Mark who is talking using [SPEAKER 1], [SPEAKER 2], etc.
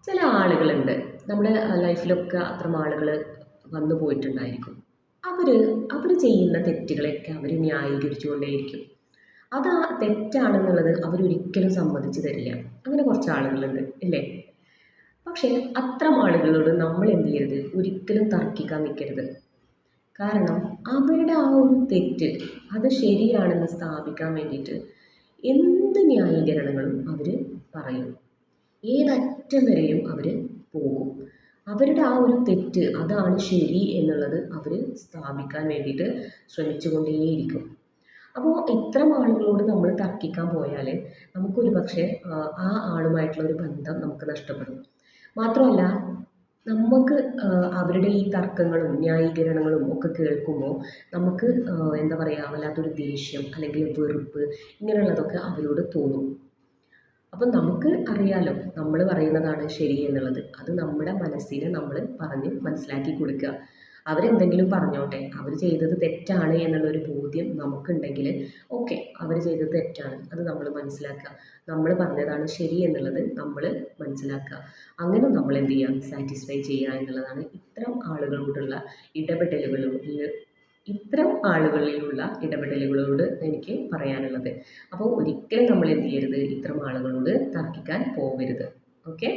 [SPEAKER 1] ചില ആളുകളുണ്ട് നമ്മുടെ ലൈഫിലൊക്കെ അത്തരം ആളുകൾ വന്നു പോയിട്ടുണ്ടായിരിക്കും. അവർ അവർ ചെയ്യുന്ന തെറ്റുകളെയൊക്കെ അവർ ന്യായീകരിച്ചുകൊണ്ടേയിരിക്കും. അത് ആ തെറ്റാണെന്നുള്ളത് അവരൊരിക്കലും സമ്മതിച്ചു തരില്ല. അങ്ങനെ കുറച്ച് ആളുകളുണ്ട് ഇല്ലേ? പക്ഷേ അത്തരം ആളുകളോട് നമ്മൾ എന്ത് ചെയ്യരുത്, ഒരിക്കലും തർക്കിക്കാൻ നിൽക്കരുത്. കാരണം അവരുടെ ആ ഒരു തെറ്റ് അത് ശരിയാണെന്ന് സ്ഥാപിക്കാൻ വേണ്ടിയിട്ട് എന്ത് ന്യായീകരണങ്ങളും അവർ പറയും. ഏതറ്റം വരെയും അവർ പോകും. അവരുടെ ആ ഒരു തെറ്റ് അതാണ് ശരി എന്നുള്ളത് അവർ സ്ഥാപിക്കാൻ വേണ്ടിയിട്ട് ശ്രമിച്ചുകൊണ്ടേയിരിക്കും. അപ്പോൾ ഇത്തരം ആളുകളോട് നമ്മൾ തർക്കിക്കാൻ പോയാൽ നമുക്കൊരു പക്ഷേ ആ ആളുമായിട്ടുള്ള ഒരു ബന്ധം നമുക്ക് നഷ്ടപ്പെടും. മാത്രമല്ല നമുക്ക് അവരുടെ ഈ തർക്കങ്ങളും ന്യായീകരണങ്ങളും ഒക്കെ കേൾക്കുമ്പോൾ നമുക്ക് എന്താ പറയുക, വല്ലാത്തൊരു ദേഷ്യം അല്ലെങ്കിൽ വെറുപ്പ് ഇങ്ങനെയുള്ളതൊക്കെ അവരോട് തോന്നും. അപ്പം നമുക്ക് അറിയാലോ നമ്മൾ പറയുന്നതാണ് ശരി എന്നുള്ളത്. അത് നമ്മുടെ മനസ്സിനെ നമ്മൾ പറഞ്ഞ് മനസ്സിലാക്കി കൊടുക്കുക. അവരെന്തെങ്കിലും പറഞ്ഞോട്ടെ, അവർ ചെയ്തത് തെറ്റാണ് എന്നുള്ളൊരു ബോധ്യം നമുക്കുണ്ടെങ്കിൽ ഓക്കെ, അവർ ചെയ്തത് തെറ്റാണ്, അത് നമ്മൾ മനസ്സിലാക്കുക. നമ്മൾ പറഞ്ഞതാണ് ശരി എന്നുള്ളത് നമ്മൾ മനസ്സിലാക്കുക. അങ്ങനെ നമ്മൾ എന്ത് ചെയ്യുക, സാറ്റിസ്ഫൈ ചെയ്യുക എന്നുള്ളതാണ് ഇത്തരം ആളുകളിലുള്ള ഇടപെടലുകളോട് എനിക്ക് പറയാനുള്ളത്. അപ്പോൾ ഒരിക്കലും നമ്മൾ എന്ത് ചെയ്യരുത്, ഇത്തരം ആളുകളോട് തർക്കിക്കാൻ പോകരുത്. ഓക്കെ.